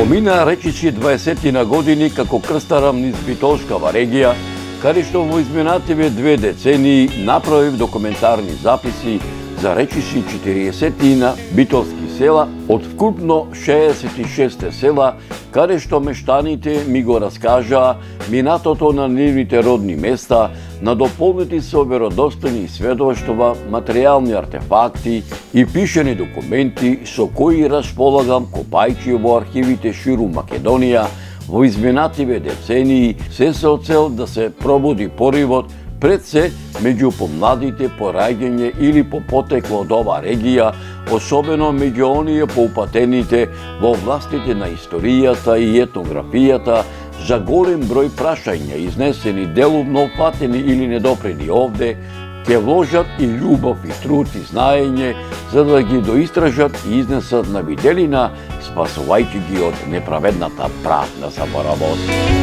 Помина речиси 20 на години како крстарам низ Битолшкава регија, каде што во изминативе 2 децении направив документарни записи за речиси 40 на битолски села од вкупно 66 села, каде што мештаните ми го раскажаа минатото на нивните родни места, надополнети со веродостојни сведоштва, материјални артефакти и пишени документи со кои располагам копајќи во архивите ширум Македонија во изминативе децении, се со цел да се пробуди поривот пред се меѓу помладите по раѓање или по потекло од оваа регија, особено меѓу оние поупатените во властите на историјата и етнографијата, за голем број прашања изнесени делумно опатени или недопрени овде, ќе вложат и љубов и труд и знаење за да ги доистражат и изнесат на виделина, спасувајќи ги од неправедната правна заборавот.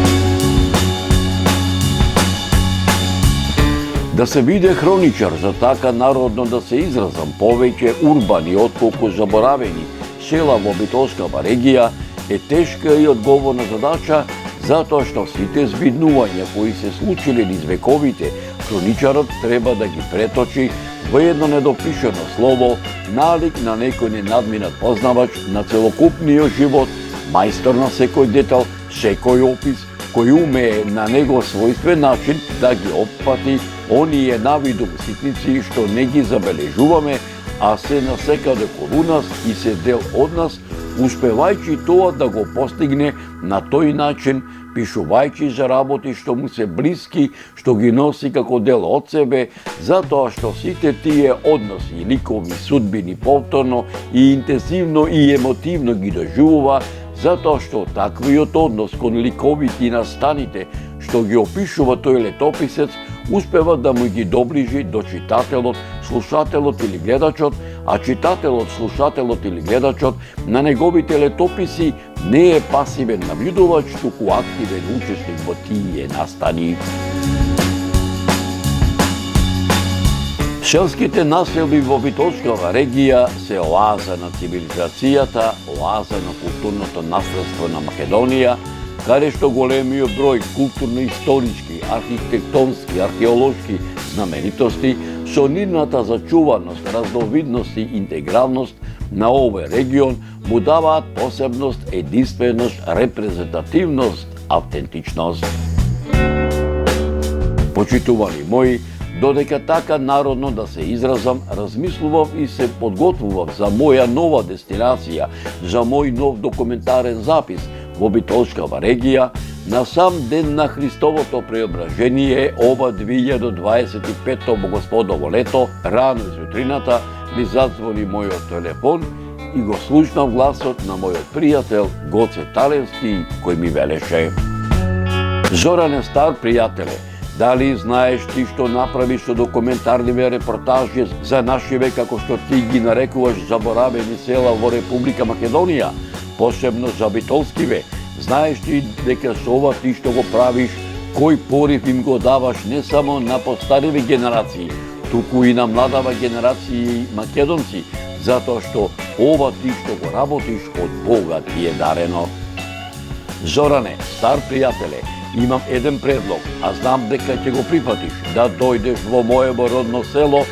Да се биде хроничар за така народно да се изразам повеќе урбани отколку заборавени села во Битолскава регија е тешка и одговорна задача, затоа што сите збиднувања кои се случиле низ вековите, хроничарот треба да ги преточи во едно недопишано слово, налик на некој ненадминат познавач на целокупниот живот, мајстор на секој детал, секој опис, кој умее на него својствен начин да ги опфати оние навидум ситници што не ги забележуваме, а се насекаде околу нас и се дел од нас, успевајќи тоа да го постигне на тој начин, пишувајќи за работи што му се блиски, што ги носи како дел од себе, затоа што сите тие односи, ликовни, судбини повторно и интензивно и емотивно ги доживува, затоа што таквиот однос кон ликовите и настаните што ги опишува тој летописец успева да му ги доближи до читателот, слушателот или гледачот, а читателот, слушателот или гледачот на неговите летописи не е пасивен навидувач, туку активен учесник во тие настани. Селските населби во Битолскава регија се оаза на цивилизацијата, оаза на културното наследство на Македонија, каде што големиот број културно-исторички, архитектонски, археолошки знаменитости со нивната зачуваност, разновидност и интегралност на овој регион му даваат посебност, единственост, репрезентативност, автентичност. Почитувани мои, додека така народно да се изразам, размислував и се подготвував за моја нова дестинација, за мој нов документарен запис во Битолскава регија, на сам ден на Христовото преображение, ова 2025 Богосподово лето, рано изутрината, ми задзвони мојот телефон и го слушнав гласот на мојот пријател Гоце Талевски, кој ми велеше: Зоране, стар пријателе, дали знаеш ти што направиш со документарниве репортажи за нашиве, како што ти ги нарекуваш, заборавени села во Република Македонија, посебно за Битолскиве? Знаеш ти дека со ова ти што го правиш, кој порив им го даваш не само на постариви генерации, туку и на младава генерација македонци, затоа што ова ти што го работиш од Бога ти е дарено. Зоране, стар пријателе, имам еден предлог, а знам дека ќе го прифатиш, да дојдеш во моето родно село,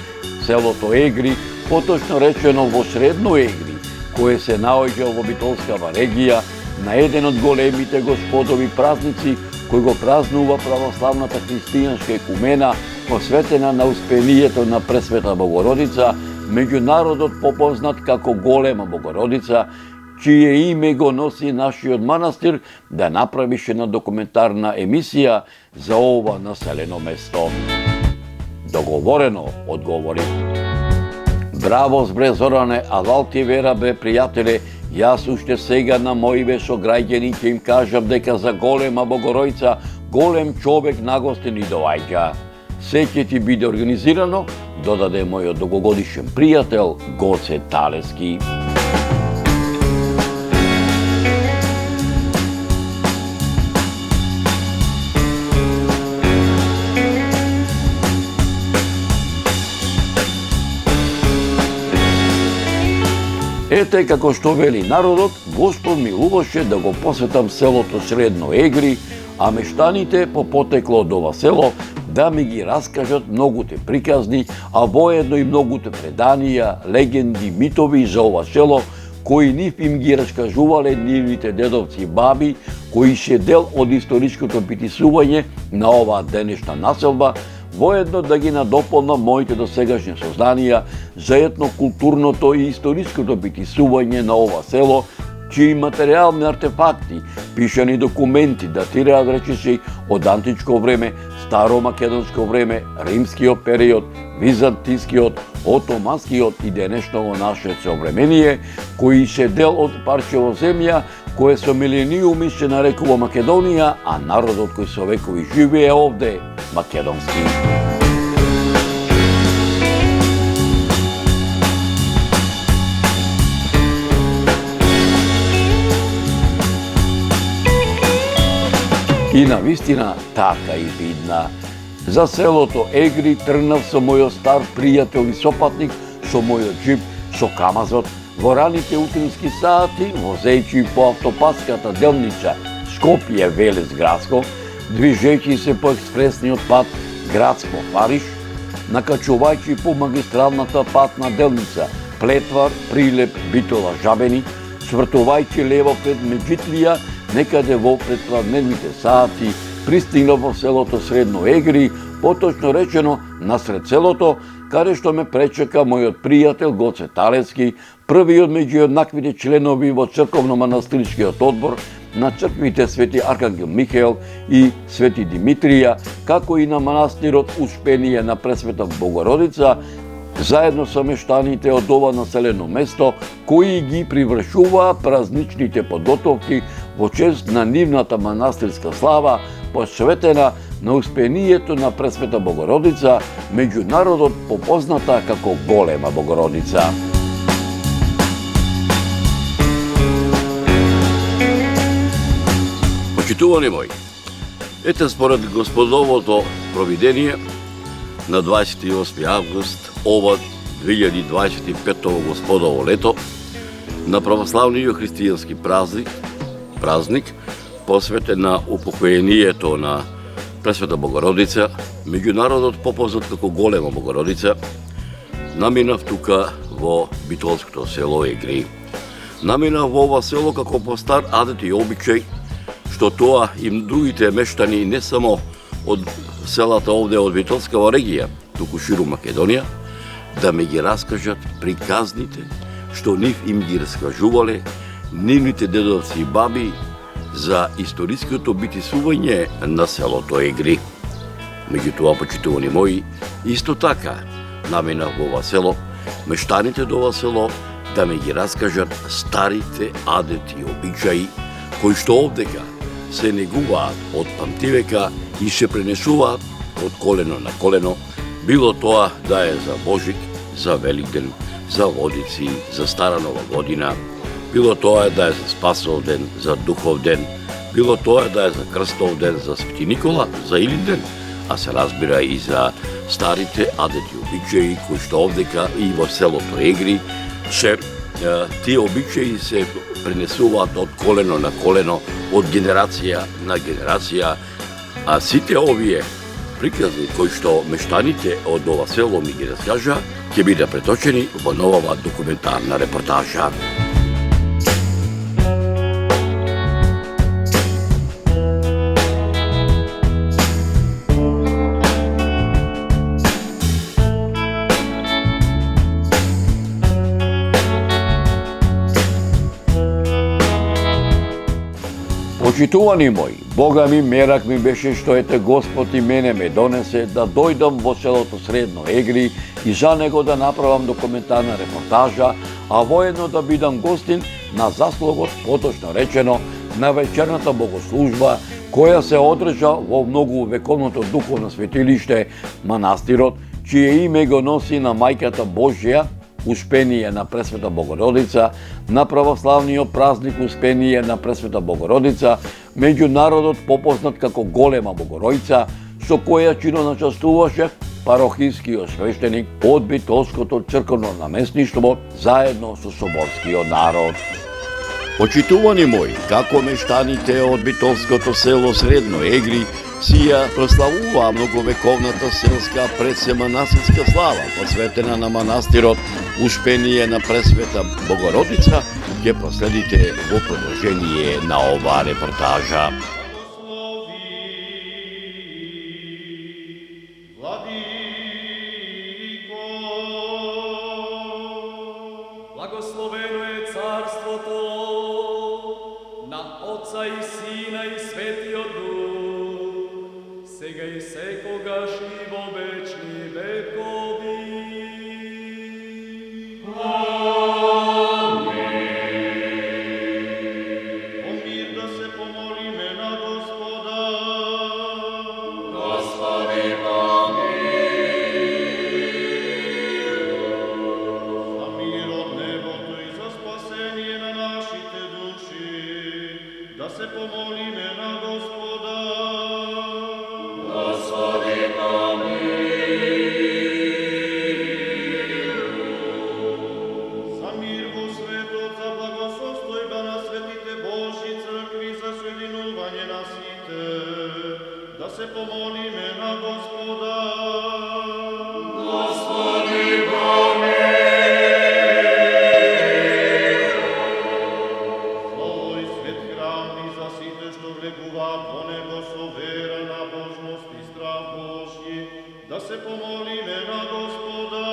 селото Егри, поточно речено во Средно Егри, кое се наоѓа во Битолскава регија, на еден од големите господови празници кој го празнува православната христијанска екумена, посветена на успението на Пресвета Богородица, меѓу народот попознат како Голема Богородица, чие име го носи нашиот манастир, да направише една документарна емисија за ова населено место. Договорено, одговори. Браво, збре Зоране, алал ти вера, бе, пријателе, јас уште сега на моиве сограѓани ќе им кажам дека за Голема Богородица голем човек нагостен и доаѓа. Се ќе ти биде организирано, додаде мојот долгогодишен пријател Гоце Талевски. Ете како што вели народот, Господ милуваше да го посетам селото Средно Егри, а мештаните по потекло од ова село да ми ги раскажат многуте приказни, а воедно и многуте преданија, легенди, митови за ова село, кои нив им ги раскажувале нивните дедовци и баби, кои се дел од историското приписување на оваа денешна населба, воедно да ги надополнам моите досегашни сознанија за етнокултурното и историското приписување на ова село, чии материјални артефакти, пишани документи датираат речиси од античко време, старомакедонско време, римскиот период, византискиот, отоманскиот и денешното наше современие, кои се дел од парчево земја, кое со милениуми се нарекува Македонија, а народот кој со векови живее овде, македонски. И навистина така и видна. За селото Егри тргнав со мојот стар пријател и сопатник, со мојот джип, со камазот, во раните утрински сати, возејќи по автопатската делница Скопје-Велес градско, движејќи се по експресниот пат Градско-Париж, накачувајќи по магистралната патна делница Плетвар, Прилеп, Битола, Жабени, свртувајќи лево пред Меджитлија, некаде во предпладневните сати, пристигнав во селото Средно Егри, поточно речено насред селото, каде што ме пречека мојот пријател Гоце Талецки, првиот меѓу еднаквите членови во црковно-манастирскиот одбор на црквите Свети Архангел Михаел и Свети Димитрија, како и на манастирот Успение на Пресвета Богородица, заедно со мештаните од ова населено место, кои ги привршуваа празничните подготовки во чест на нивната манастирска слава, посветена на Успението на Пресвета Богородица, меѓу народот попозната како Голема Богородица. Почитувани мои, ете според Господовото провидение, на 28 август ова 2025 Господово лето, на православниот христијански празник, посветен на упокоението на Пресвета Богородица, меѓу народот попознат како Голема Богородица, наминав тука во битолското село Егри. Наминав во ова село како по стар адет и обичај, што тоа и другите мештани не само од селата овде од Битолскава регија, туку ширу Македонија, да ми ги раскажат приказните што нив им ги раскажувале нивните дедовци и баби за историското битисување на селото Егри. Меѓутоа, почитувани мои, исто така наминав во ова село, мештаните до ова село да ми ги раскажат старите адети и обичаи кои што овдека се негуваат од памтивека и се пренесуваат од колено на колено, било тоа да е за Божик, за Великден, за Водици, за Стара Нова година, било тоа да е за Спасов ден, за Духов ден, било тоа да е за Крстов ден, за Свети Никола, за Илинден, а се разбира и за старите адети и обичаи кои што овдека и во селото Егри се тие обичаи се пренесуваат од колено на колено, од генерација на генерација, а сите овие приказни кои што мештаните од ова село ми ги раскажа, ќе биде преточени во новава документарна репортажа. Почитувани мои, Бога ми мерак ми беше што ете Господ и мене ме донесе да дојдам во селото Средно Егри и за него да направам документарна репортажа, а воедно да бидам гостин на заслугот, поточно речено, на вечерната богослужба, која се одржа во многу вековното духовно светилиште манастирот, чие име го носи на Мајката Божја, Успение на Пресвета Богородица, на православниот празник Успение на Пресвета Богородица, меѓу народот попознат како Голема Богородица, со која чино начествуваше парохискиот свештеник од Битолското црковно наместништво заедно со соборскиот народ. Почитувани мои, како мештаните од Битолското село Средно Егри сија прославуваа многовековната селска предсеманасилска слава, посветена на манастирот Успение на Пресвета Богородица, ќе проследите во продолжение на оваа репортажа. Благословено е царството на Отца и Сина и Светиот Дух, сега и секогаш и во вечни векови. Амин. О мир да се помолиме на Господа. Господи, да се помолиме на Господа. Господи, помилуј. За мир во светот, за благосостојба на светите Божји цркви, за соединување на сите, да се помолиме на Господа. Господи, помилуј. Да се помолиме на Господа.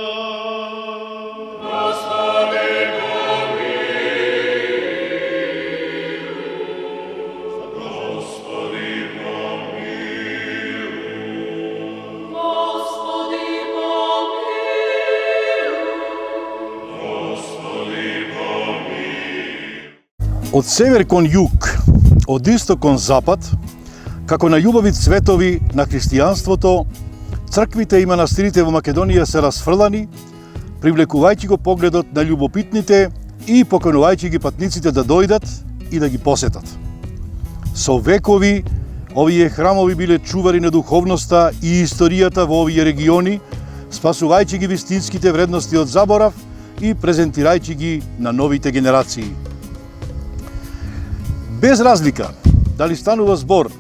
Господи, помилуј. Господи, помилуј. Господи, помилуј. Господи, помилуј. Од север кон југ, од исток кон запад, како на љубави цветови на христијанството, црквите и манастирите во Македонија се расфрлани, привлекувајќи го погледот на љубопитните и поканувајќи ги патниците да дојдат и да ги посетат. Со векови, овие храмови биле чувари на духовноста и историјата во овие региони, спасувајќи ги вистинските вредности од заборав и презентирајќи ги на новите генерации. Без разлика дали станува збор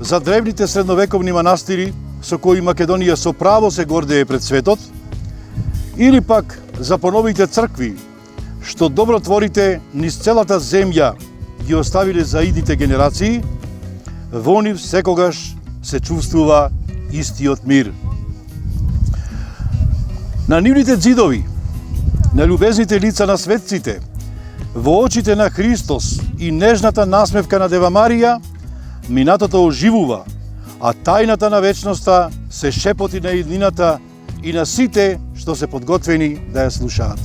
за древните средновековни манастири со кои Македонија со право се гордее пред светот, или пак за поновите цркви што добротворите низ целата земја ги оставиле за идните генерации, во нив секогаш се чувствува истиот мир. На нивните ѕидови, на љубезните лица на светците, во очите на Христос и нежната насмевка на Дева Марија, минатото оживува, а тајната на вечноста се шепоти на иднината и на сите што се подготвени да ја слушаат.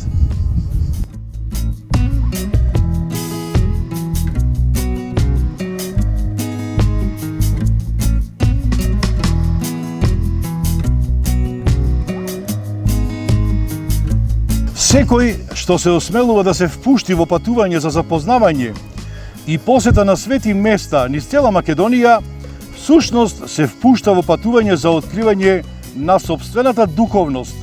Секој што се осмелува да се впушти во патување за запознавање и посета на свети места низ цела Македонија, всушност се впушта во патување за откривање на сопствената духовност,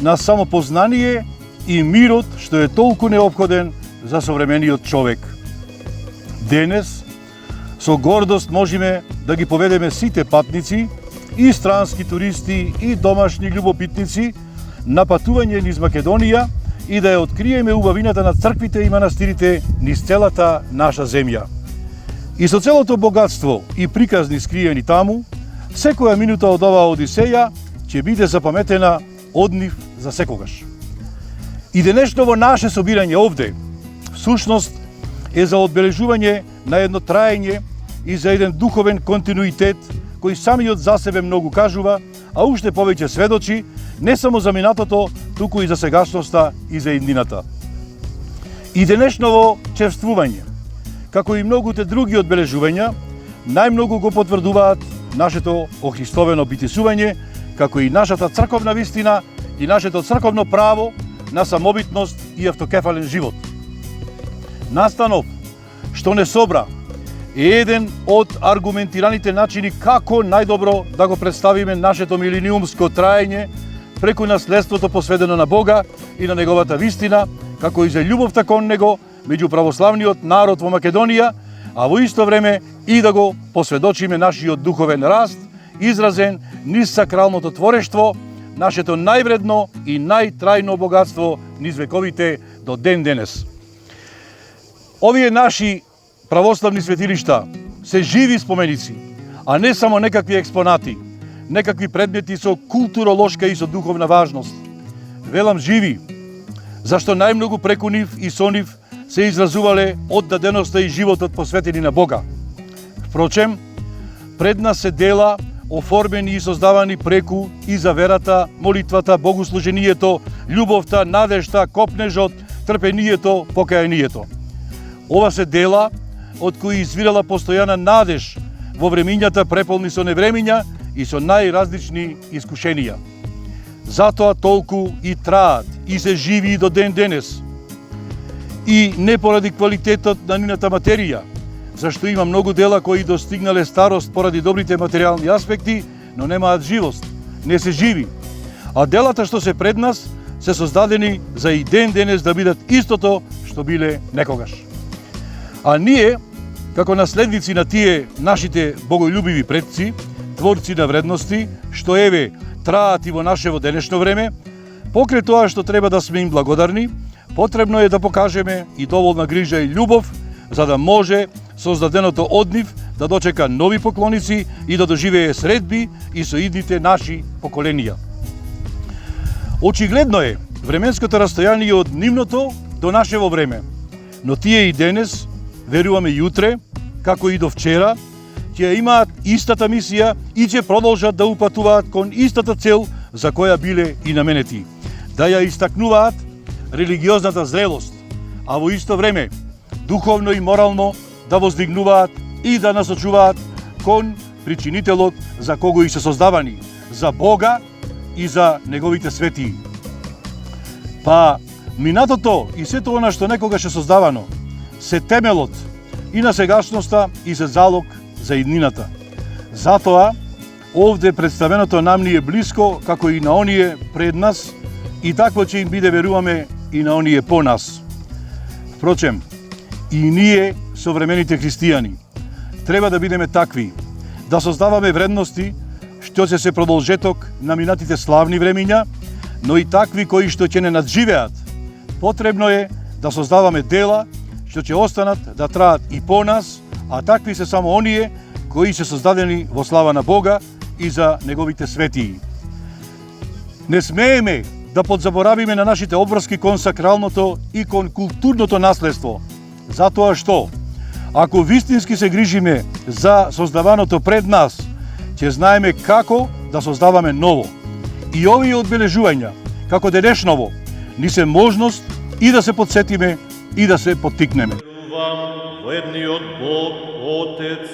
на самопознание и мирот што е толку неопходен за современиот човек. Денес, со гордост можеме да ги поведеме сите патници, и странски туристи, и домашни љубопитници, на патување низ Македонија и да ја откриеме убавината на црквите и манастирите низ целата наша земја. И со целото богатство и приказни скриени таму, секоја минута од оваа одисеја ќе биде запаметена од нив за секогаш. И денешново наше собирање овде, всушност, е за одбележување на едно траење и за еден духовен континуитет кој самиот за себе многу кажува, а уште повеќе сведочи не само за минатото, туку и за сегашноста и за иднината. И денешново чествување, како и многуте други одбележувања, најмногу го потврдуваат нашето охристовено битисување, како и нашата црковна вистина и нашето црковно право на самобитност и автокефален живот. Настанов, што не собра е еден од аргументираните начини како најдобро да го представиме нашето милениумско траење преку наследството посветено на Бога и на неговата вистина, како и за љубовта кон него меѓу православниот народ во Македонија, а во исто време и да го посведочиме нашиот духовен раст, изразен низ сакралното творештво, нашето највредно и најтрајно богатство низ вековите до ден денес. Овие наши православни светилишта се живи споменици, а не само некакви експонати, некакви предмети со културолошка и со духовна важност. Велам живи, зашто најмногу преку нив и со нив се изразувале оддаденоста и животот посветени на Бога. Впрочем, пред нас се дела оформени и создавани преку и за верата, молитвата, богослужението, љубовта, надежта, копнежот, трпението, покајанието. Ова се дела од кои извирала постојана надеж во времињата преполни со невремиња и со најразлични искушенија. Затоа толку и траат и се живи и до ден денес. И не поради квалитетот на нивната материја, зашто има многу дела кои достигнале старост поради добрите материјални аспекти, но немаат живост, не се живи. А делата што се пред нас се создадени за и ден денес да бидат истото што биле некогаш. А ние, како наследници на тие нашите боголюбиви предци, творци на вредности, што еве траат и во нашево денешно време, покрај тоа што треба да сме им благодарни, потребно е да покажеме и доволна грижа и љубов, за да може создаденото од нив да дочека нови поклоници и да доживее средби и со идните наши поколенија. Очигледно е временското растојание од нивното до нашево време, но тие и денес, веруваме и утре, како и до вчера, ќе имаат истата мисија и ќе продолжат да упатуваат кон истата цел за која биле и наменети. Да ја истакнуваат религиозната зрелост, а во исто време духовно и морално да воздигнуваат и да насочуваат кон причинителот за кого и се создавани, за Бога и за неговите светии. Па минатото и сето она што некогаш е создавано се темелот и на сегашноста и се залог за иднината. Затоа овде представеното нам ни е блиско како и на оние пред нас и такво ќе им биде, веруваме, и на оние по нас. Впрочем, и ние, современите христијани, треба да бидеме такви, да создаваме вредности што ќе се продолжеток на минатите славни времиња, но и такви кои што ќе не надживеат. Потребно е да создаваме дела што ќе останат да траат и по нас, а такви се само оние кои се создадени во слава на Бога и за неговите светии. Не смееме да подзаборавиме на нашите обврски кон сакралното и кон културното наследство, затоа што, ако вистински се грижиме за создаваното пред нас, ќе знаеме како да создаваме ново. И овие одбележувања, како денешново, ни се можност и да се подсетиме и да се поттикнеме. Верувам во едниот Бог, Отец,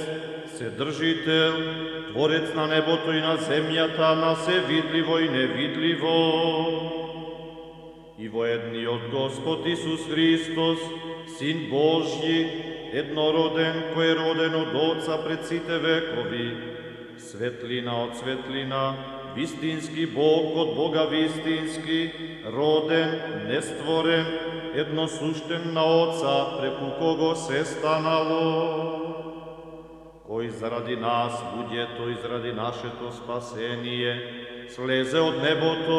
Вседржител, Творец на небото и на земјата, на се видливо и невидливо. И во едниот Господ Исус Христос, Син Божји, еднороден, кој е роден од Отца пред сите векови, светлина од светлина, вистински Бог од Бога вистински, роден, нестворен, едносуштен на Отца, преку кого се станало, кој заради нас, луѓето, и заради нашето спасение, слезе од небото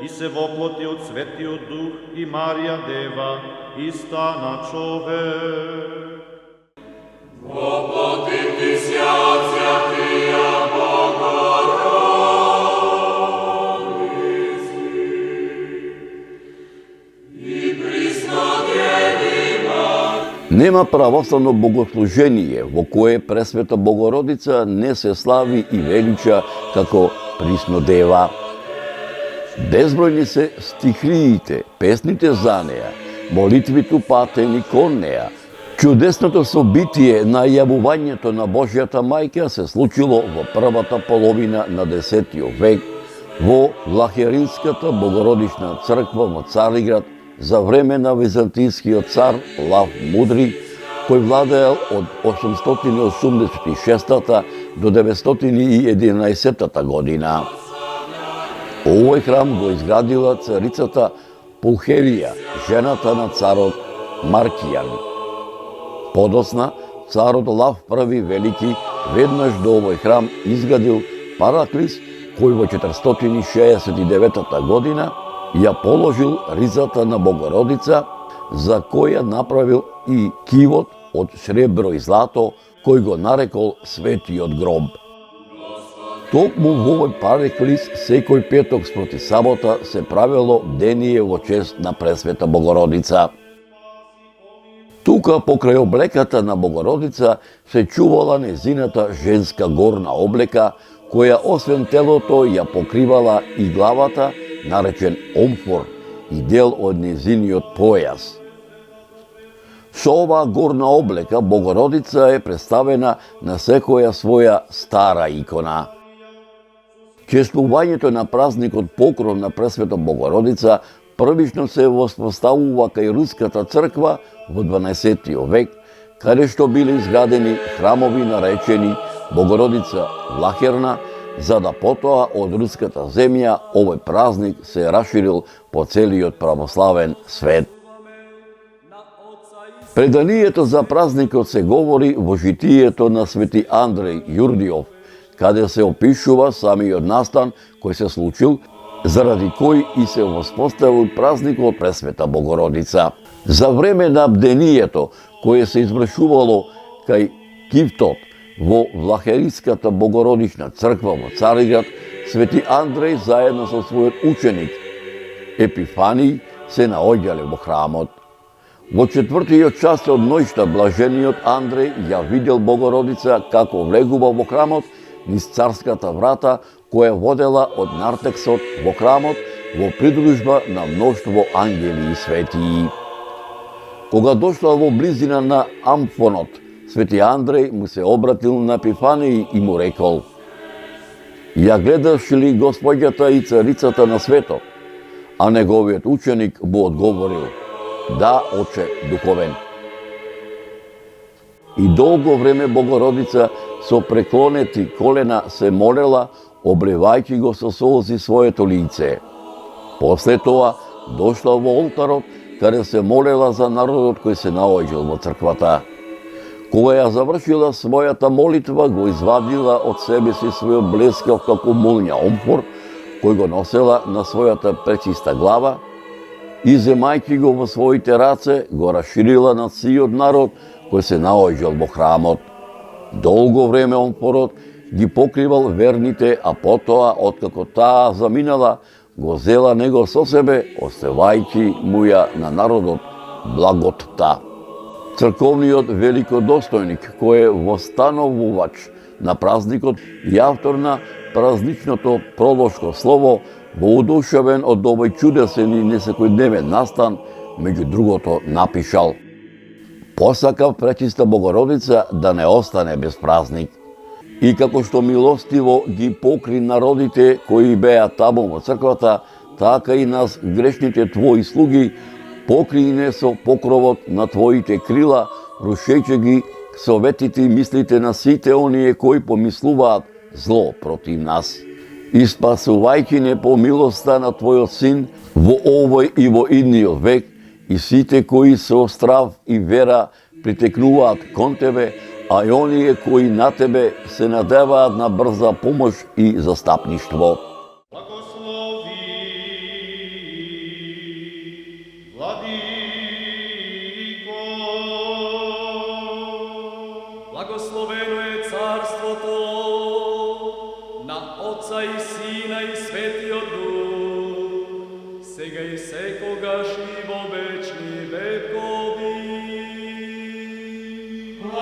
и се воплоти од Светиот Дух и Марија Дева и стана човек. Воплоти ти ся од Святија Богородици и приснодевима. Нема православно богослужение во кое Пресвета Богородица не се слави и велича како Приснодева. Безбројни се стихиите, песните за неа, молитвите патени кон неа. Чудесното собитие на јавувањето на Божјата мајка се случило во првата половина на 10 век во Влахеринската Богородична црква во Цариград за време на византискиот цар Лав Мудри, кој владеел од 886 до 911 година. Овој храм го изградила царицата Пулхерија, жената на царот Маркијан. Подосна, царот Лав I Велики веднаш до овој храм изградил Параклис, кој во 469 година ја положил ризата на Богородица, за која направил и кивот од сребро и злато, кој го нарекол Светиот гроб. Токму во овој Параклис секој петок спроти сабота се правело бдение во чест на Пресвета Богородица. Тука, покрај облеката на Богородица, се чувала незината женска горна облека, која освен телото ја покривала и главата, наречен омфор, и дел од незиниот појас. Со оваа горна облека Богородица е представена на секоја своја стара икона. Чествувањето на празникот Покров на Пресвета Богородица првично се воспоставува кај Руската црква во 12 век, каде што биле изградени храмови наречени Богородица Влахерна, за да потоа од руската земја овој празник се расширил по целиот православен свет. Преданието за празникот се говори во житието на свети Андреј Јурдиов, каде се опишува самиот настан кој се случил, заради кој и се воспоставил празникот Пресвета Богородица. За време на бдението, кое се извршувало кај Кивтот во Влахериската Богородична црква во Цариград, свети Андреј заедно со својот ученик Епифаниј се наоѓале во храмот. Во 4-тиот час од ноќта блажениот Андреј ја видел Богородица како влегува во храмот низ царската врата која водела од нартексот во храмот во придружба на мноштво ангели и светии. Кога дошла во близина на амфонот, свети Андреј му се обратил на Епифаниј и му рекол: „Ја гледаш ли Господјата и царицата на светот?“ А неговиот ученик му одговорил: „Да, оче духовен.“ И долго време Богородица со преклонети колена се молела, обливајќи го со солзи своето лице. После тоа дошла во олтарот, каде се молела за народот кој се наоѓал во црквата. Кога ја завршила својата молитва, го извадила од себе си својот блескав како молња омфор, кој го носела на својата пречиста глава, и земајќи го во своите раце, го расширила над сиот народ кој се наоѓал во храмот. Долго време омфорот ги покривал верните, а потоа, откако таа заминала, го зела него со себе, оставајќи му ја на народот благотта. Црковниот великодостојник, кој е востановувач на празникот и автор на празничното пролошко слово, воодушевен од овој чудесен и несекојдневен настан, меѓу другото напишал: „Посакав пречиста Богородица да не остане без празник. И како што милостиво ги покри народите кои беа таму во црквата, така и нас, грешните Твои слуги, покри не со покровот на Твоите крила, рушејќи ги советите и мислите на сите оние кои помислуваат зло против нас. И спасувајќи не по милоста на Твојот Син во овој и во идниот век, и сите кои со страв и вера притекнуваат кон Тебе, а и оние кои на Тебе се надеваат на брза помош и застапништво. Благослови, Владико. Благословено е царството на Отца и Сина и Светиот Дух, сега и секогаш и во вечни векови. Во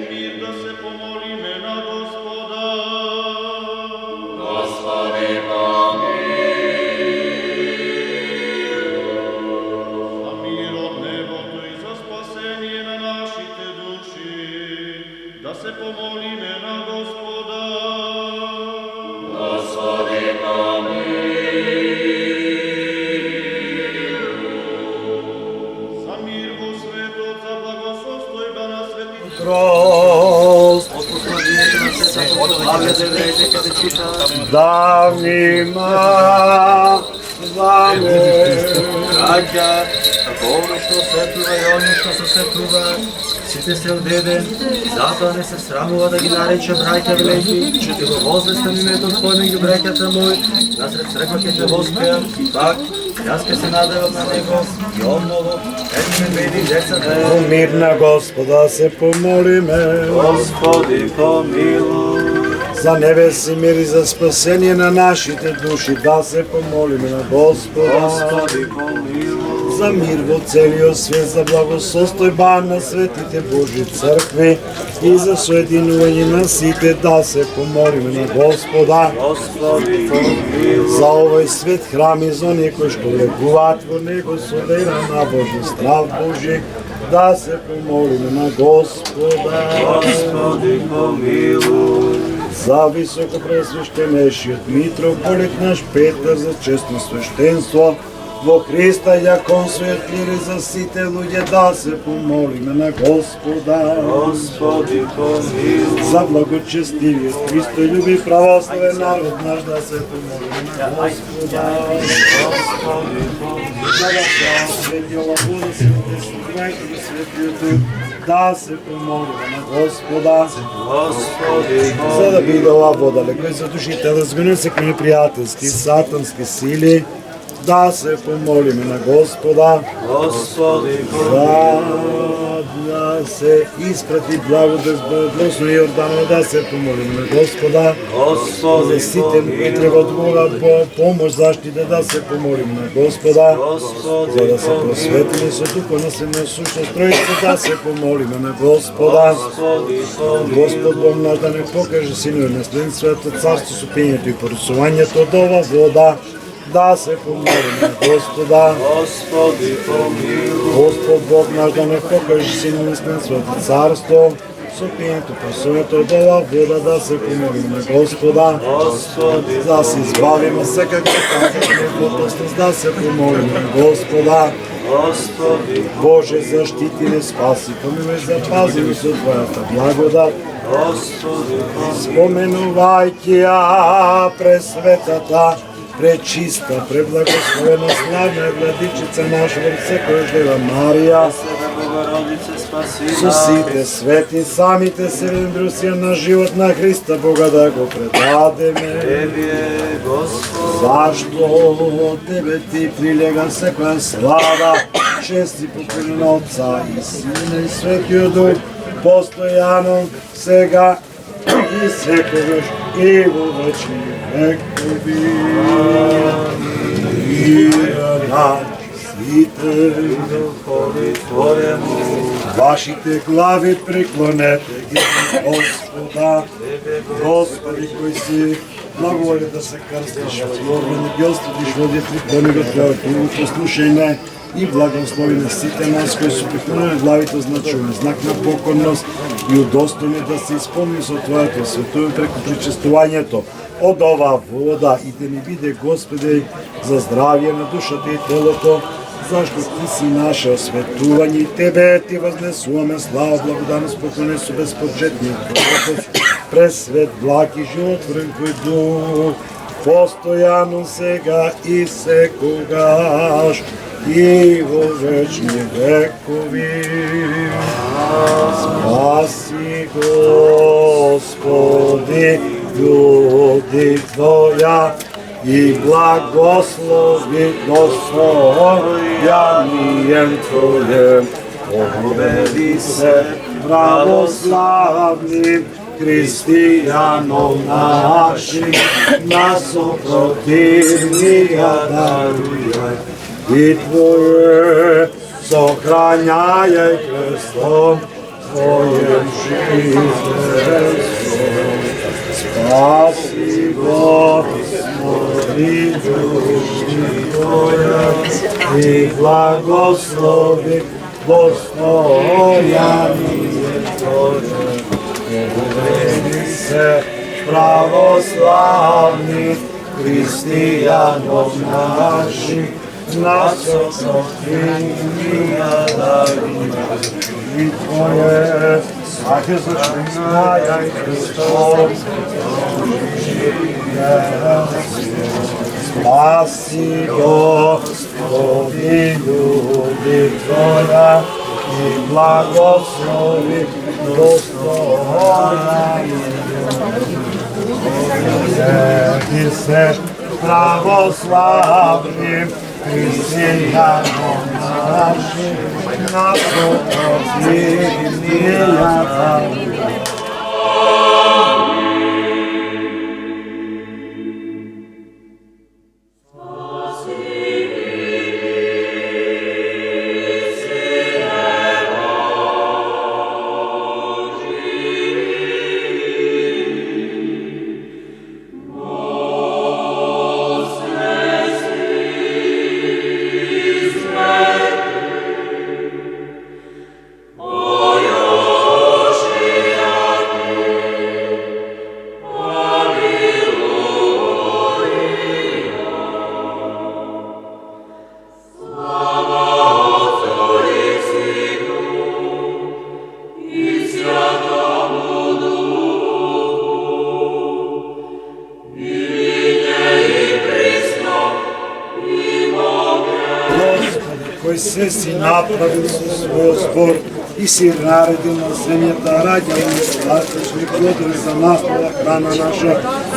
мир да се помолиме на Господа. Господи помилуј. За мир од небото и за спасение на нашите души, да се помолиме на Господа. Господи помилуј. Павле за евреите ке се чита. Да внима за ме. Браќа, такова што светлува и они што се светлува, сите се одеде, затоа не се срамува да ги нарече браќа велики, че ти го возвестам името Твое меѓу браќата мој, насред црква ќе те воспеам, и пак, јас ќе се надевам на него, и он ново, ето ме види децата. Во мир на Господа се помолиме. Господи, помилуј. За небесен мир и за спасение на нашите души, да се помолиме на Господа. Господи, помилуј. За мир во целиот свет, за благосостојба на светите Божи цркви и за соединување на сите, да се помолиме на Господа. Господи, помилуј. За овој свет храм и за оние кои што влегуваат во него со вера на Божи страв Божи, да се помолиме на Господа. Господи, помилуј. За високопресвещенешиот митрополит наш Петар, за честно свештенство во Христа, јакон својот мир и за сите луѓе, да се помолиме на Господа. Господи, помилуј. За благочестивиот Христољуби православен народ наш, да се помолиме на Господа. Господи, помилуј. За да се освети ова вода, сите светлијајте и светлиот дух, да се помолиме на Господа. Господи, За да биде ова вода лекој за душите, да згонат секои непријателски, сатански сили, да се помолиме на Господа. Господи, Да се испрати благодат односно Јорданова, да се помолиме на Господа. Господи, За сите кои треба од Бога помош, заштита, да се помолиме на Господа. За да се просветиме со духовна света сушност Троица, да се помолиме на Господа. Господ Бог наш да не покаже синове наследницата царство со пењето и порусувањето од ова вода, да се помолиме на Господа. Господи, помилуј. Господ Бог наш да не покаже синове наследницата царство со пењето и порусувањето од ова вода, да се помолиме на Господа. Господи, За да се избавиме од секаква опасност, да се помолиме на Господа. Господи, Боже, заштити не, спаси, помилуј, запази со Твојата благодат. Господи, Споменувајќи ја пресветата, пречиста, преблагословена, славна владичица наша во секоја Дева Марија, Богородице, спаси со сите свети, самите седемдрусија на живот на Христа Бога да го предадеме. Тебе, Господ. Зашто Тебе Ти прилега секоја слава, чест и покорна на Отца и Сина и Светиот Дух, постојано, сега и секогаш и во вечни векови. Мира на сите Духови Твојему, вашите глави преклонете ги на Господа. Господи, кој си благоволи да се крстиш во Јордан и ги остудиш водите до него Твоето послушање и благослови на сите нас кои се преклонени главите, означува знак на покорност и удостојни да се исполни со Твоето светуване преку причестувањето од ова вода и да ни биде, Господи, за здравје на душата и телото, зашто Ти си наше осветување и Тебе Ти вознесуваме слава, благодарност, поклонение со безпочетниот Пророкот, пресвет, благ и животворен Твој Дух, постојано, сега и секогаш и во вечни векови. Спаси, Господи, људи Твоја и благослови достојанием Твојем. Победи се православни христијаном нашим, на сопротивнија дарујај и Твое сохрањајај крстом Твојем житеством. Спаси, Господи, души Твоја и благослови достојанием Твојем. Победи се православни христијаном нашим, нас отвинија да и Твое, аке зачинаја и Христос, спаси Господи љуби Твоја и благослови достојна Ти се православни христијаном нашим, нас отвинија. Кој се си направил со својот збор и си наредил на земјата раѓа и слатични плодови за наслова храна наша,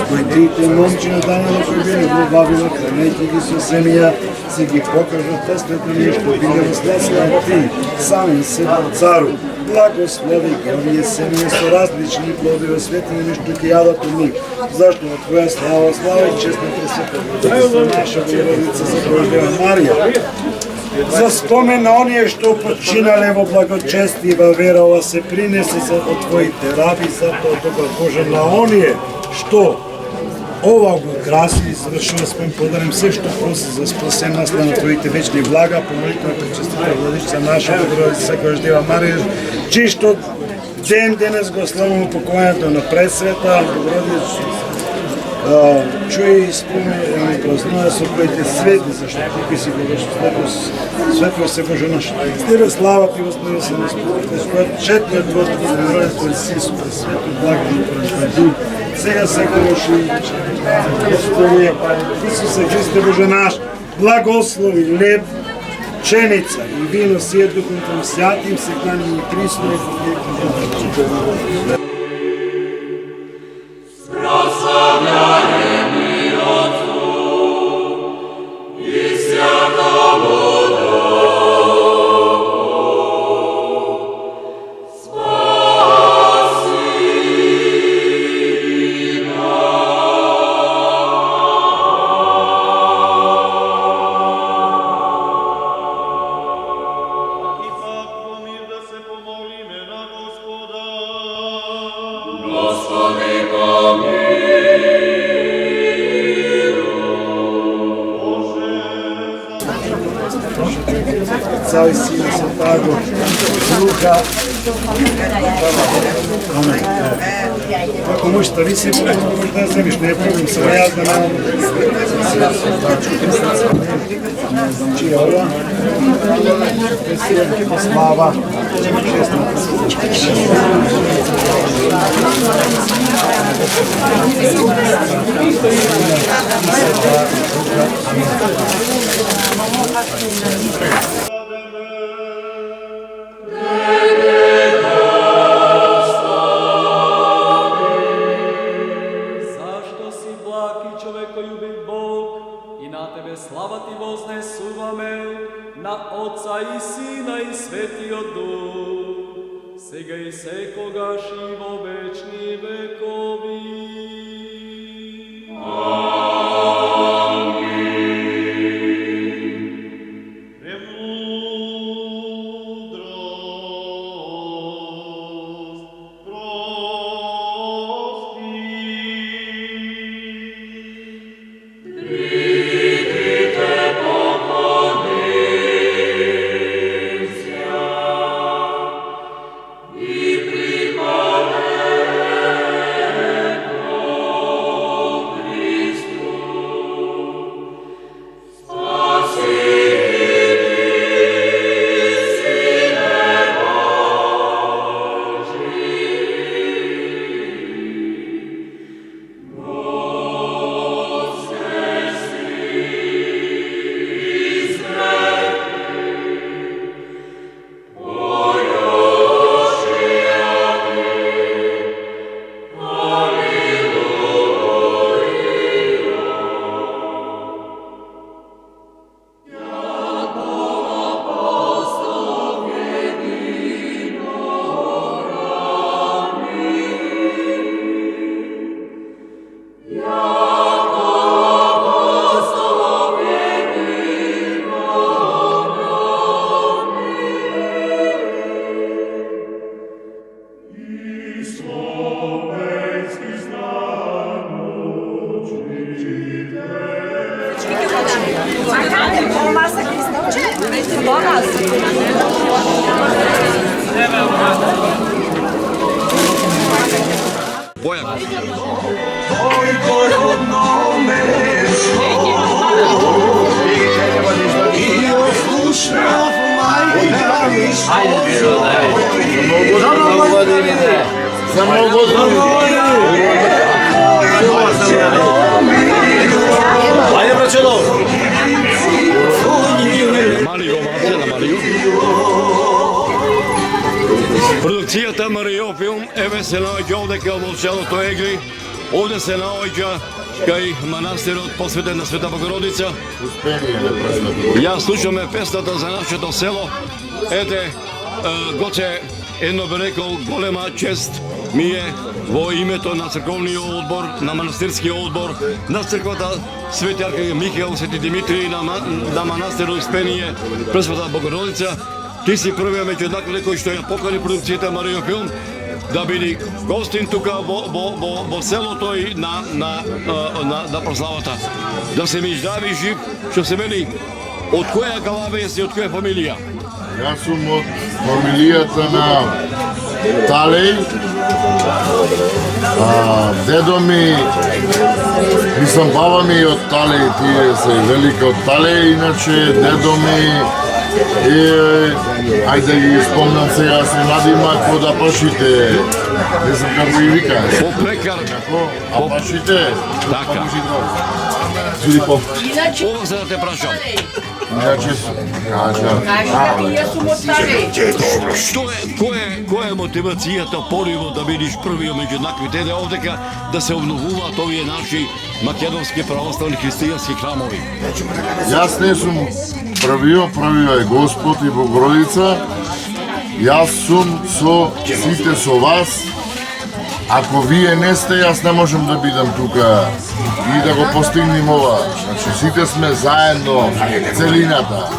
кои трите момчиња дана кои били во Вавилон, хранејќи ги со земја, се ги покажа посветени што биле во слава ти, самим себе цару. Благослови ги овие семеја со различни плодови светени што ќе јадат од нив, зашто во Твоја слава и честна пресвета наша Богородица за Божја Марија. За спомен на оние што починале во благочестие и во вера, ова се принесе за од Твоите раби, затоа Тога Боже на оние што ова го краси и завршува спомен, подарим се што проси за спасен наслед на Твоите вечни блага, по молитва пречестита Владичица наша Богородица која Дева Марија, чишто ден денес го славаме покојањето на пресвета Богородица. Чуј и спомени празнува со Твоите свети, зашто Ти си светло се Боже наш. Тебе слава Ти, Господи, се на Спорите, четниот Господ, Твој си со пресветот благо на Твој дух. Сега секогаш и Господи, Исусе Христе Боже наш, благослови леб, пшеница и вино сие Духом Твоим святим, се храни и Христо и Твоите. Отца и Сина Святаго Духа. Амин. Ако можеш да ви се помогнеш да вземеш, не е проблем, само јас да немам. Чија ова? Слава. Зашто си благ и човеколюбив Бог, и на Тебе слава Ти вознесуваме, на Отца и Сина и Светиот Дух, сега и секогаш и во вечни векови. И припаде Продукцијата Марио филм еве се наоѓа овде кај во селото Егли. Овде се наоѓа кај манастирот посветен на Света Богородица. Ја слушаме песната за нашето село. Ете, Гоце едно би рекол голема чест ми е во името на црковниот одбор, на манастирскиот одбор, на црквата Свети Архангел Михаел, Свети Димитрий, на манастирот Успение, Пресвета Богородица. Ти си првиот меѓу еднаквите кој што ја покани продукцијата Марио филм да биде гостин тука во селото и на прославата. Да се ми здрави жив, што се мени од која глава си, од која фамилија? Јас сум од фамилијата на Талеј. Дедо ми, мислам баба ми од Талеј, тие се велика од Талеј, иначе дедо ми ајде ги спомнам сега се надимак од Апашите, не знам како ги вика. Поплекар. Апашите. Така. Филипов. Ова се да те прашам. Иначе Која е мотивацијата, поривот да бидеш првиот меѓу еднаквите овдека да се обновуваат овие наши македонски православни христијански храмови? Јас не сум првиот е Господ и Богородица. Јас сум со сите со вас. Ако вие не сте, јас не можам да бидам тука и да го постигнем ова. Значи, сите сме заедно, целината.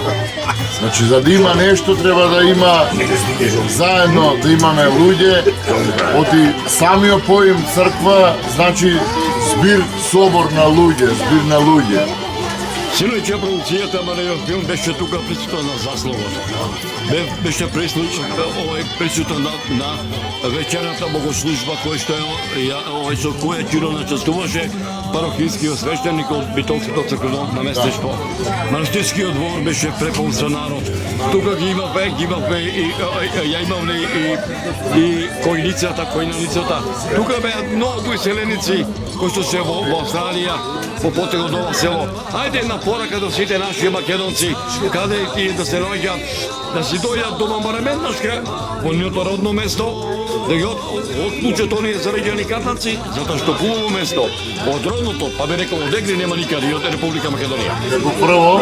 Значи, за да има нешто, треба да има заедно, да имаме луѓе. Оти самиот поим црква, значи, збир собор на луѓе, збир на луѓе. Синојче продукцијата Марио филм беше тука присутна на засловот. Беше присутна на вечерната богослужба која што со која Киро начестуваше парохискиот свештеник од Битолското црквено наместништво. Манастирскиот двор беше препон со народ. Тука ги имавме и ја имавме и којнаницата. Тука беа многу иселеници кои што се во Австралија по потегот ова село. Ајде една порака до сите наши македонци, каде и да се наоѓаат, да си дојдат дома барем еднашка во нивното родно место, да ги отклучат оние зареѓани катаци, затоа што хубаво место од родното, па би рекол од Егли нема никаде и од Република Македонија. Како прво,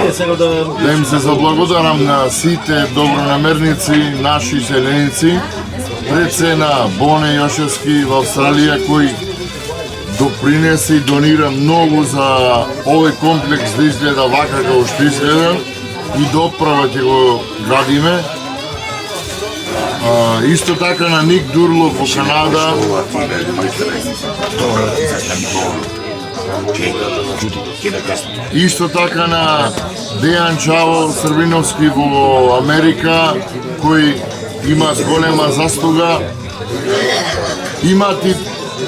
да им се заблагодарам на сите добронамерници, наши селеници, пред се на Боне Јошевски во Австралија, кој допринесе и донира многу за овој комплекс да изгледа вака како што изгледа и доправа ќе го градиме. Исто така на Ник Дурлов во Канада. Исто така на Дејан Чаво Србиновски во Америка, кој има голема заслуга. Имат и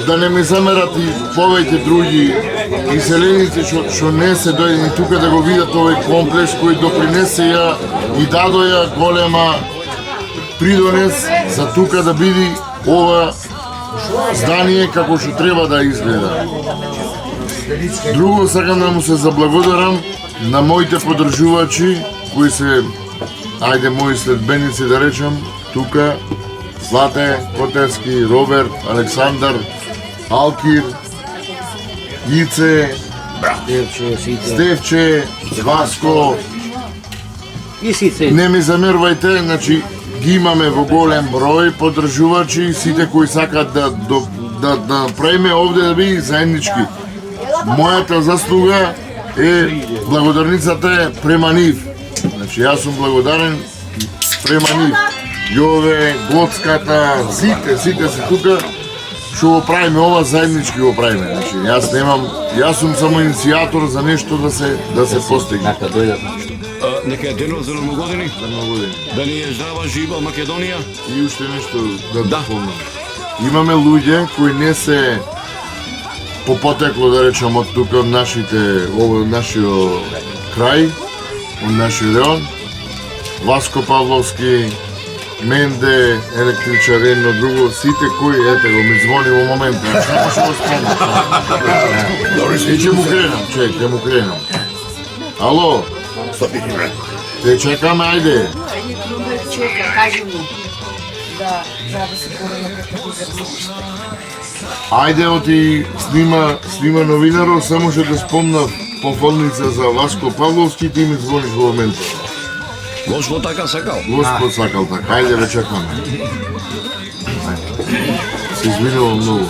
да не ми замерат и повеќе други иселеници што не се дојдени тука да го видат овој комплекс кој допринесеја и дадоја голема придонес за тука да биде ова здание како што треба да изгледа. Друго сакам да му се заблагодарам на моите поддржувачи кои се, ајде мои следбеници да речам, тука Злате Котевски, Роберт, Александар, Алкир, Ице, Стевче, Васко. Не ми замервајте, значи ги имаме во голем број поддржувачи, сите кои сакат да правиме овде да биде заеднички. Мојата заслуга е благодарницата е према нив. Значи јас сум благодарен према нив. Јове, Гоцката, сите се тука, што го правиме ова заеднички го правиме. Значи, јас сум само иницијатор за нешто да се постигне. Нека е денот за новогодини. Да ни е здрава, жива Македонија. И уште нешто да дополнам. Имаме луѓе кои не се по потекло, да речем, од тука, од нашиот крај, од нашиот район. Васко Павловски, Менде, електричар, едно друго, сите кои, ете го, ми звони во момент, само што го спомнам. И ќе му кренам, Ало? Те чекаме, ајде. Кажи му да се порано како Ајде, оти снима новинаров, само што те спомнав пофолница за Васко Павловски, ти ми звониш во моментот. Господ така сакал. Господ сакал така, ајде ве чекаме. Се извинувам многу.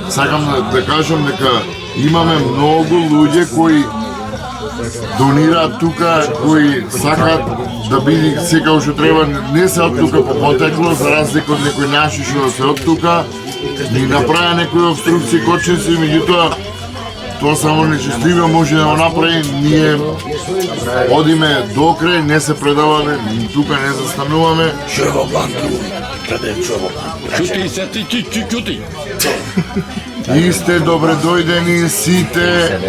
Сакам да кажам дека имаме многу луѓе кои донираат тука, кои сакаат да биде секако што треба, не се од тука по потекло, за разлика од некои наши што се од тука, ни направи некои обструкции, кочници, меѓутоа тоа само нечестливо може да го направи, ние одиме до крај, не се предаваме, тука не застануваме. Чути. И сте добре дојдени сите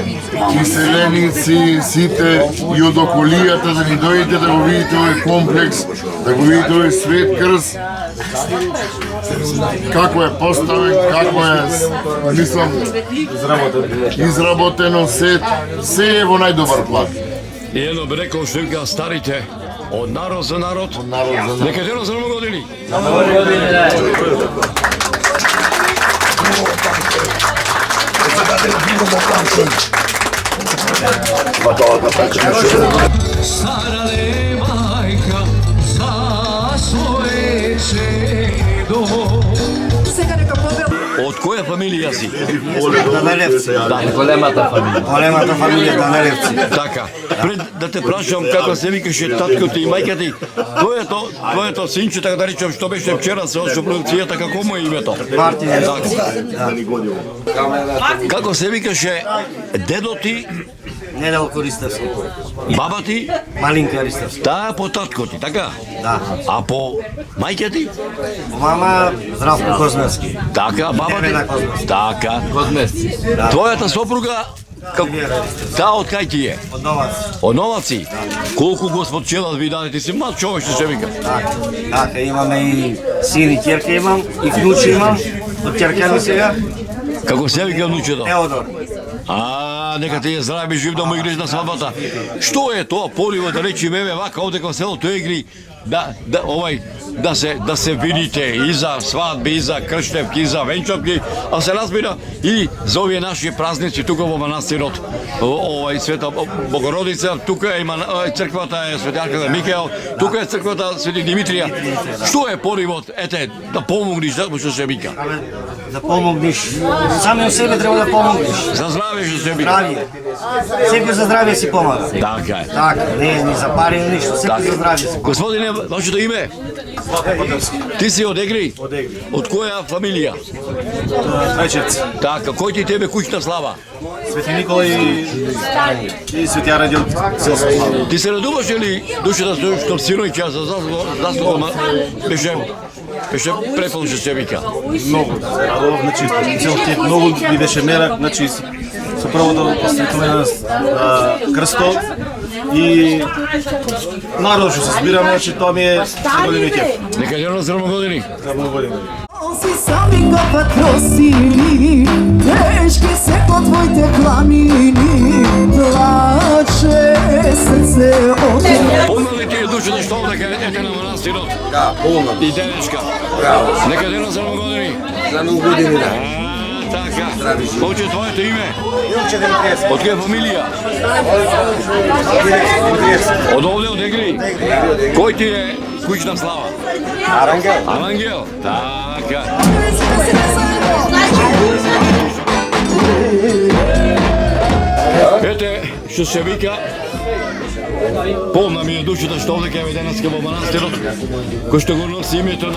иселеници, сите и од околијата да ни дојдете да го видите овој комплекс, да го видите овој Свет Крст, како е поставен, како е, мислам, изработено, се е во најдобар план. И едно би рекол што вика старите, од народ за народ, нека денот за новогодини. Sarale majka za svoje čedo. Од која фамилија си? Данелевци. Големата фамилија Данелевци. Така, пред да те прашам како се викаше таткото и мајка ти, твоето синче, така да речем, што беше вчера се одшо продукцијата, како му е името? Мартин. Како се викаше дедо ти? Неделко Ристевски. Баба ти? Малинка Ристевски. Таа по татко ти, така? Да. А по мајка ти? По мама Здравко Козмевски. Така, баба ти? Така. Козмевски. Твојата сопруга? Таа од кај ти е? Од Новаци. Од Новаци? Колку Господ челат ви даде, ти си млад човек што се вика. Така, имаме и син и ќерка имам, и внуче имам, од ќерка ми сега. Како се вика внучето? Теодор. Нека ти е здрави и жив да му игриш на свадбата. Што е тоа пориво да речи меме вака оде кон селото игри да се видите и за свадби, и за крштевки, и за венчавки, а се разбира и за овие наши празници тука во манастирот. Света Богородица, тука има црквата е Свети Архангел Михаел, тука е црквата Свети Димитрија. Што е поривот, ете, да помогниш, што се вика? Да помогнеш. Сами од себе треба да помогнеш. За здравје што се вика. Здравје. Секој за здравје си помага. Така е. Така, не ни за пари, ништо, секој за здравје си помага. Господине, вашето име? Ти си од Егри? Од Егри. Од која фамилија? Трајчевци. Така, кој ти тебе куќна слава? Свети Никола и Свети Араѓел селска слава. Ти се радуваш ли душата што синојќа за заслуга беше препон што се вика? Многу се радував, значи цел тек многу ми беше мерак, значи со првото посветуване на крстот и народот што се збираме, значи тоа ми е големи кеф. Нека денот за новогодини. За новогодини. Si sami ga patrosili, teški se po tvojte plamini, plače srce od... Полна ли ти е душата што овде ете на манастирот? Да, полна. И денешка. Браво. Нека денот за новогодини. За новогодини, да. Така. Оче твоето име? Јумче Димитриевски. Од која фамилија? Од овде, од Егри? Кој ти е куќна слава? Арангел. Арангел? Така. Ете, што се вика, полна ми е душата што овде ке денеска во манастирот, кој што го носи името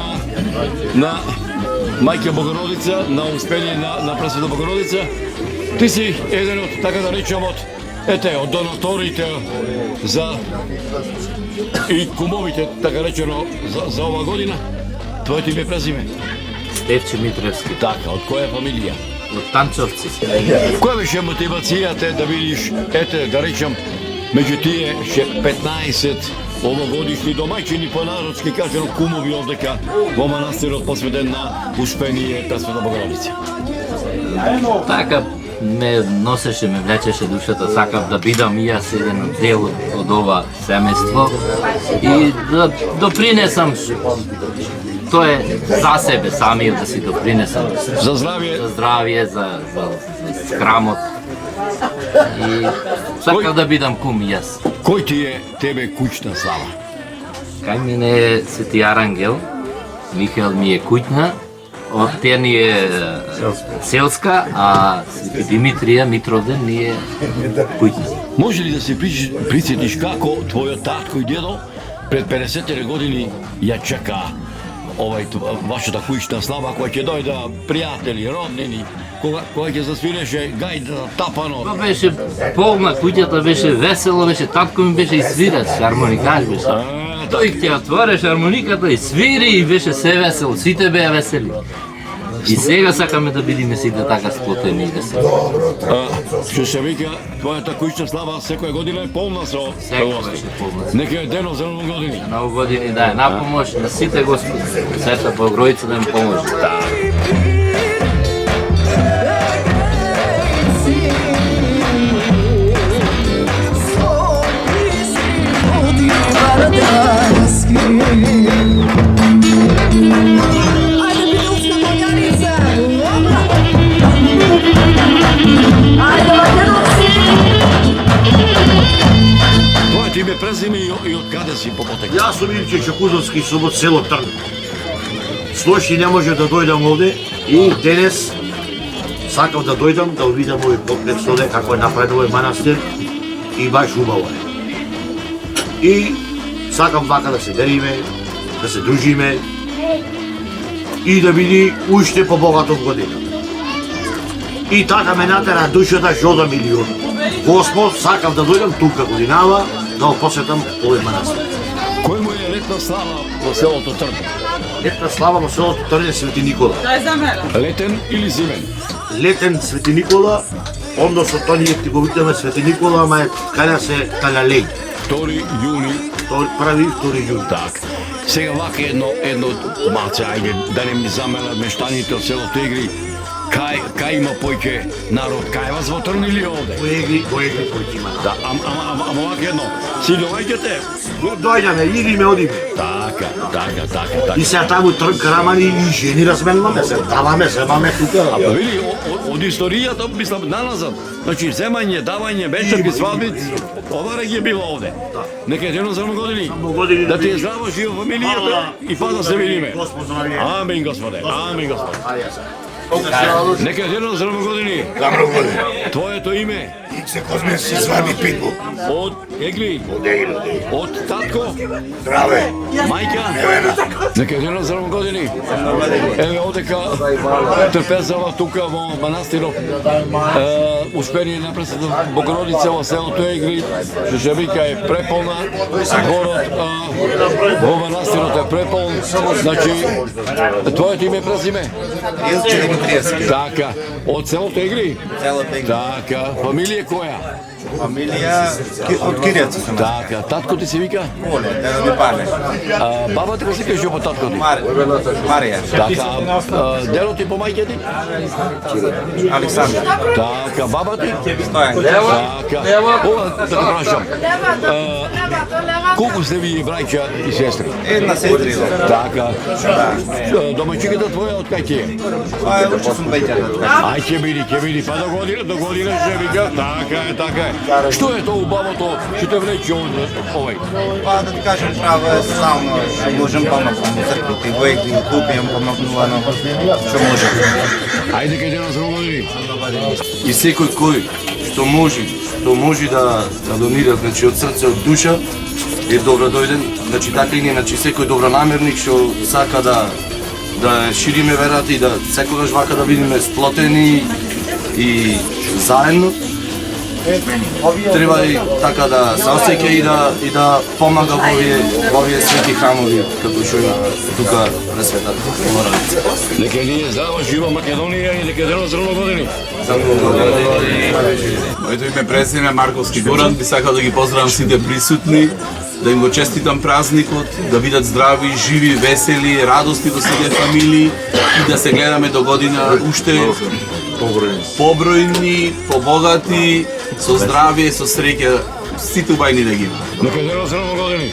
на Мајка Богородица, на успение на Пресвета Богородица. Ти си еден од, така да речем, од донаторите и кумовите, така речено, за ова година. Твоето име презиме? Стефче Митревски. Така, од која фамилија? Од Танчовци. Која беше мотивацијата да видиш, да речем, меѓу тие 15 овогодишни домаќини, по-народски кажено кумови овдека во манастирот посветен на Успение Пресвета Богородица? Така ме носеше, ме влечеше душата, сакав да бидам и јас еден дел од ова семејство и да допринесам. Тоа е за себе самиот да си допринесам. За здравје? За здравје, за храмот. И сакав да бидам кум и јас. Кој ти е тебе куќна слава? Кај мене е Свети Арангел, Михаел ми е куќна, тя ни е селска, а Свети Димитрија Митровден ни е куќна. Може ли да се присетиш како твојот татко и дедо пред 50 години ја чека вашата куќна слава, која ќе дојда пријатели, роднини, кога ќе засвиреше гајда, тапано? Тоа беше полна, куќата беше весело, беше татко ми беше и свираш, хармоникаш беше. Тој ќе отворе хармониката и свири и беше се весело, сите беа весели. И сега сакаме да бидиме сите така сплотени и весели. Што се вика, твојата куќна слава секоја година е полна со Секоја беше полна. Нека е денов за нови години. Нови години, да, на помош на сите Господи. Света Богородица да им поможе. Твоето име, презиме и од каде си по потек? Јас сум Илче Чекузовски, сум од село Трн. Сноши не може да дојдам овде и денес сакав да дојдам да видам овој комплекс овде како е направен овој манастир и баш убаво е. И сакам вака да се дериме, да се дружиме и да биде уште побогато година. И така ме натера душата што да милион. Господ, сакам да дојдам тука годинава да посетам овој манастир. Кој му е летна слава во селото Трн? Летна слава во селото Трн е Свети Никола. Летен или зимен? Летен Свети Никола, односно тоа ние ти го викаме Свети Никола, ама е каля се Талалеј. 2 јуни. 2 јуни. Так. Сега вака едно малце, ајде, да не ми замерат мештаните од селото Игри. Кај има појќе народ, кај вас во Трн или овде? Во Игри појќе има. Да, ама вака едно, си доаѓате? Доаѓаме, идиме, одиме. Така. И сега таму Трн Карамани и жени разменуваме се, даваме, земаме тука. А види, од историјата, мислам, наназад, значи, земање, давање, вечерки, свадби, ова ги е било овде. Нека е едно за години. Да ти е здраво, живо фамилијата и па да се видиме. Амин, Господе, амин, Господе. Нека е едно за години. Твоето име? Иксе Козме си звани Питбул. Од Егли? Од Егли. Од татко? Здраве. Мајка? Нека е едно за години. Еве одека трпезава тука во манастирот Успение на Пресвета Богородица во селото Егли. Што се вика е преполна. Город во манастирот е преполн. Значи, твоето име презиме? Илче Димитриевски. Така. Од селото Егли? Селото Егли. Така. Фамилија која? Фамилија од Киријаца сум. Така. Татко ти се вика? Оле, да ми пане. Баба ти го се каже по татко ти? Марија. Така. Дело ти по мајке ти? Александр. Така. Баба ти? Стојан. Така. Ова да те прашам. Колку сте ви браќа и сестри? Една сестри. Така. Домаќиката твоја од кај ти е? Учи сум бејќата. Ај ќе биди, па до година ќе вика. Така е. Што е тоа убавото што те влече овој? Па да ти кажам право е само што можам помогам во црквите, во Егли, купијам помогнувано што можам. Ајде кај денес за години. И секој кој што може да донира, значи од срце, од душа, е добро дојден. Значи така и ние, значи секој добронамерник што сака да да шириме верата и да секогаш вака да бидеме сплотени и заедно. Треба и така да се осеќа и да помага во овие свети храмови како што е тука пресвета Богородица. Нека ни е здрава, жива Македонија и нека дено здравно години. Моето име е презиме Марковски Горан, би сакал да ги поздравам сите присутни, да им го честитам празникот, да бидат здрави, живи, весели, радосни во сите фамилии и да се гледаме до година уште побројни, побогати, со здравие, со среќа, сите убајни да ги има. Нека дено здравно години.